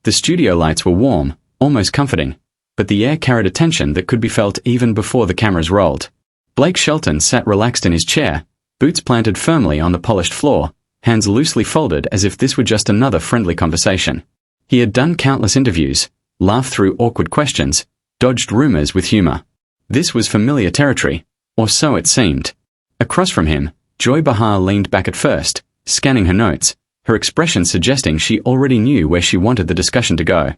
The studio lights were warm, almost comforting, but the air carried a tension that could be felt even before the cameras rolled. Blake Shelton sat relaxed in his chair, boots planted firmly on the polished floor, hands loosely folded as if this were just another friendly conversation. He had done countless interviews, laughed through awkward questions, dodged rumors with humor. This was familiar territory, or so it seemed. Across from him, Joy Behar leaned back at first, scanning her notes, her expression suggesting she already knew where she wanted the discussion to go.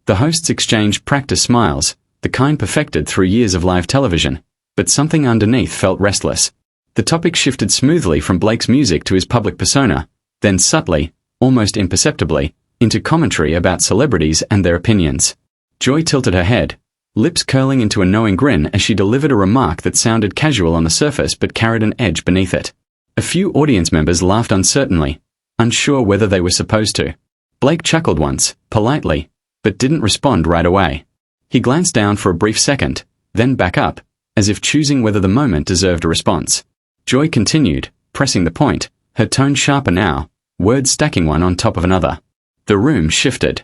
The hosts exchanged practice smiles, the kind perfected through years of live television, but something underneath felt restless. The topic shifted smoothly from Blake's music to his public persona, then subtly, almost imperceptibly, into commentary about celebrities and their opinions. Joy tilted her head, lips curling into a knowing grin as she delivered a remark that sounded casual on the surface but carried an edge beneath it. A few audience members laughed uncertainly, unsure whether they were supposed to. Blake chuckled once, politely, but didn't respond right away. He glanced down for a brief second, then back up, as if choosing whether the moment deserved a response. Joy continued, pressing the point, her tone sharper now, words stacking one on top of another. The room shifted.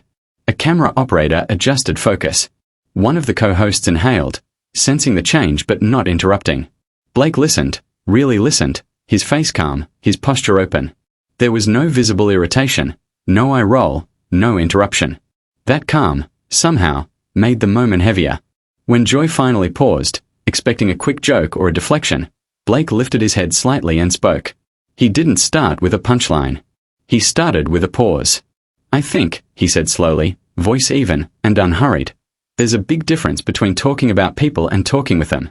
A camera operator adjusted focus. One of the co-hosts inhaled, sensing the change but not interrupting. Blake listened, really listened, his face calm, his posture open. There was no visible irritation, no eye roll, no interruption. That calm, somehow, made the moment heavier. When Joy finally paused, expecting a quick joke or a deflection, Blake lifted his head slightly and spoke. He didn't start with a punchline. He started with a pause. "I think," he said slowly, voice even, and unhurried, "there's a big difference between talking about people and talking with them."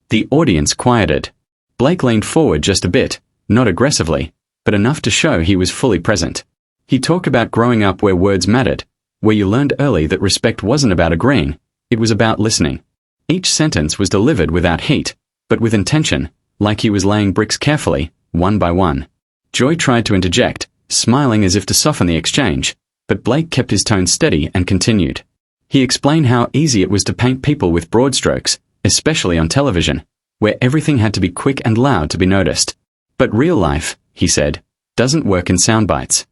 The audience quieted. Blake leaned forward just a bit, not aggressively, but enough to show he was fully present. He talked about growing up where words mattered, where you learned early that respect wasn't about agreeing, it was about listening. Each sentence was delivered without heat, but with intention, like he was laying bricks carefully, one by one. Joy tried to interject, smiling as if to soften the exchange, but Blake kept his tone steady and continued. He explained how easy it was to paint people with broad strokes, especially on television, where everything had to be quick and loud to be noticed. But real life, he said, doesn't work in sound bites.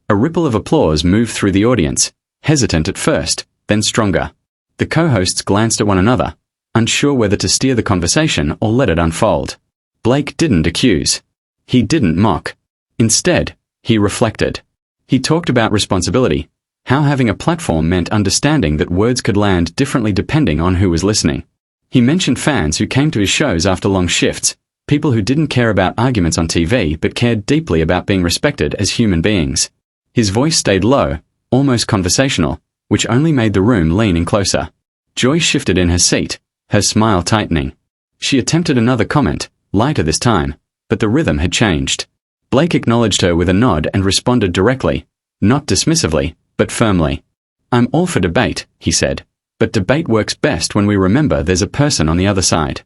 A ripple of applause moved through the audience, hesitant at first, then stronger. The co-hosts glanced at one another, unsure whether to steer the conversation or let it unfold. Blake didn't accuse. He didn't mock. Instead, he reflected. He talked about responsibility, how having a platform meant understanding that words could land differently depending on who was listening. He mentioned fans who came to his shows after long shifts, people who didn't care about arguments on TV but cared deeply about being respected as human beings. His voice stayed low, almost conversational, which only made the room lean in closer. Joy shifted in her seat, her smile tightening. She attempted another comment, lighter this time, but the rhythm had changed. Blake acknowledged her with a nod and responded directly, not dismissively, but firmly. "I'm all for debate," he said, "but debate works best when we remember there's a person on the other side."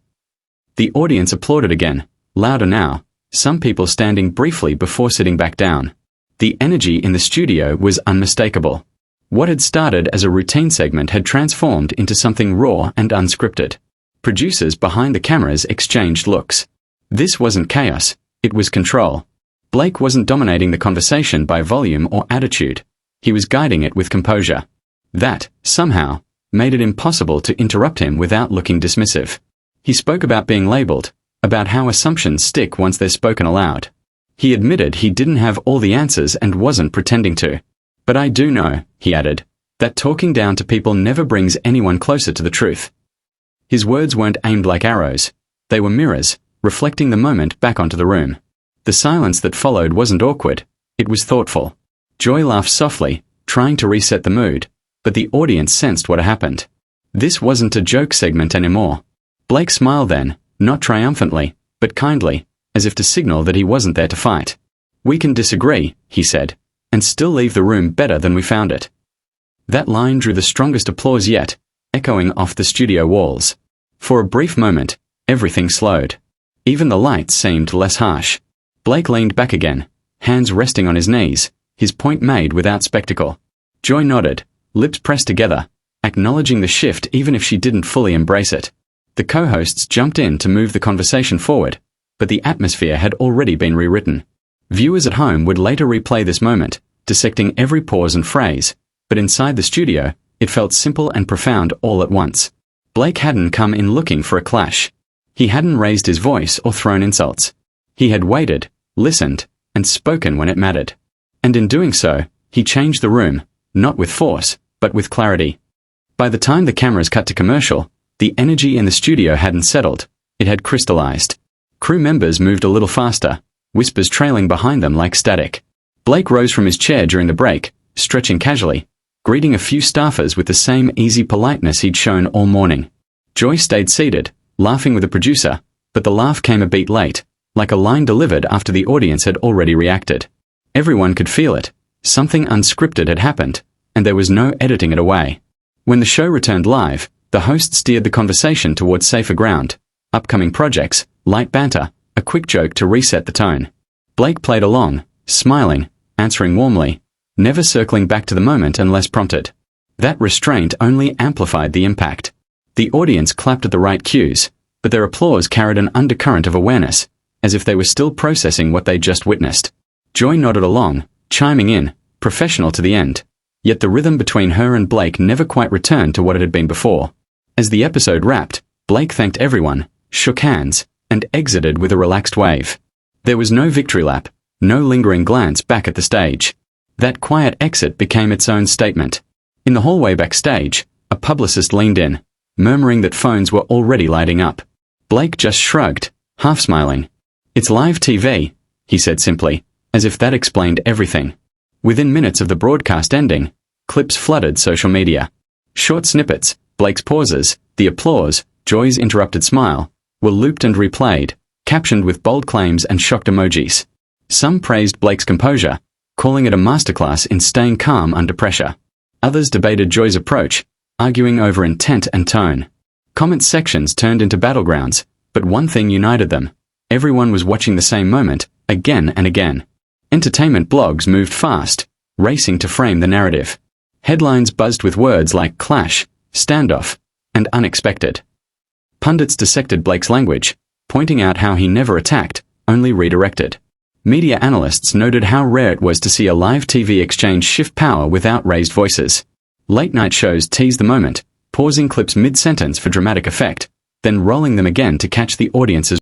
The audience applauded again, louder now, some people standing briefly before sitting back down. The energy in the studio was unmistakable. What had started as a routine segment had transformed into something raw and unscripted. Producers behind the cameras exchanged looks. This wasn't chaos, it was control. Blake wasn't dominating the conversation by volume or attitude. He was guiding it with composure. That, somehow, made it impossible to interrupt him without looking dismissive. He spoke about being labeled, about how assumptions stick once they're spoken aloud. He admitted he didn't have all the answers and wasn't pretending to. "But I do know," he added, "that talking down to people never brings anyone closer to the truth." His words weren't aimed like arrows. They were mirrors, reflecting the moment back onto the room. The silence that followed wasn't awkward, it was thoughtful. Joy laughed softly, trying to reset the mood, but the audience sensed what had happened. This wasn't a joke segment anymore. Blake smiled then, not triumphantly, but kindly, as if to signal that he wasn't there to fight. "We can disagree," he said, "and still leave the room better than we found it." That line drew the strongest applause yet, echoing off the studio walls. For a brief moment, everything slowed. Even the lights seemed less harsh. Blake leaned back again, hands resting on his knees, his point made without spectacle. Joy nodded, lips pressed together, acknowledging the shift even if she didn't fully embrace it. The co-hosts jumped in to move the conversation forward, but the atmosphere had already been rewritten. Viewers at home would later replay this moment, dissecting every pause and phrase, But inside the studio, it felt simple and profound all at once. Blake hadn't come in looking for a clash. He hadn't raised his voice or thrown insults. He had waited, listened, and spoken when it mattered. And in doing so, he changed the room, not with force, but with clarity. By the time the cameras cut to commercial, the energy in the studio hadn't settled, it had crystallized. Crew members moved a little faster, whispers trailing behind them like static. Blake rose from his chair during the break, stretching casually, greeting a few staffers with the same easy politeness he'd shown all morning. Joy stayed seated, laughing with the producer, but the laugh came a beat late, like a line delivered after the audience had already reacted. Everyone could feel it. Something unscripted had happened, and there was no editing it away. When the show returned live, the host steered the conversation towards safer ground, upcoming projects, light banter, a quick joke to reset the tone. Blake played along, smiling, answering warmly, never circling back to the moment unless prompted. That restraint only amplified the impact. The audience clapped at the right cues, but their applause carried an undercurrent of awareness, as if they were still processing what they'd just witnessed. Joy nodded along, chiming in, professional to the end. Yet the rhythm between her and Blake never quite returned to what it had been before. As the episode wrapped, Blake thanked everyone, shook hands, and exited with a relaxed wave. There was no victory lap, no lingering glance back at the stage. That quiet exit became its own statement. In the hallway backstage, a publicist leaned in, murmuring that phones were already lighting up. Blake just shrugged, half smiling. "It's live TV," he said simply, as if that explained everything. Within minutes of the broadcast ending, clips flooded social media. Short snippets, Blake's pauses, the applause, Joy's interrupted smile, were looped and replayed, captioned with bold claims and shocked emojis. Some praised Blake's composure, calling it a masterclass in staying calm under pressure. Others debated Joy's approach, arguing over intent and tone. Comment sections turned into battlegrounds, but one thing united them. Everyone was watching the same moment, again and again. Entertainment blogs moved fast, racing to frame the narrative. Headlines buzzed with words like clash, standoff, and unexpected. Pundits dissected Blake's language, pointing out how he never attacked, only redirected. Media analysts noted how rare it was to see a live TV exchange shift power without raised voices. Late-night shows teased the moment, pausing clips mid-sentence for dramatic effect, then rolling them again to catch the audience's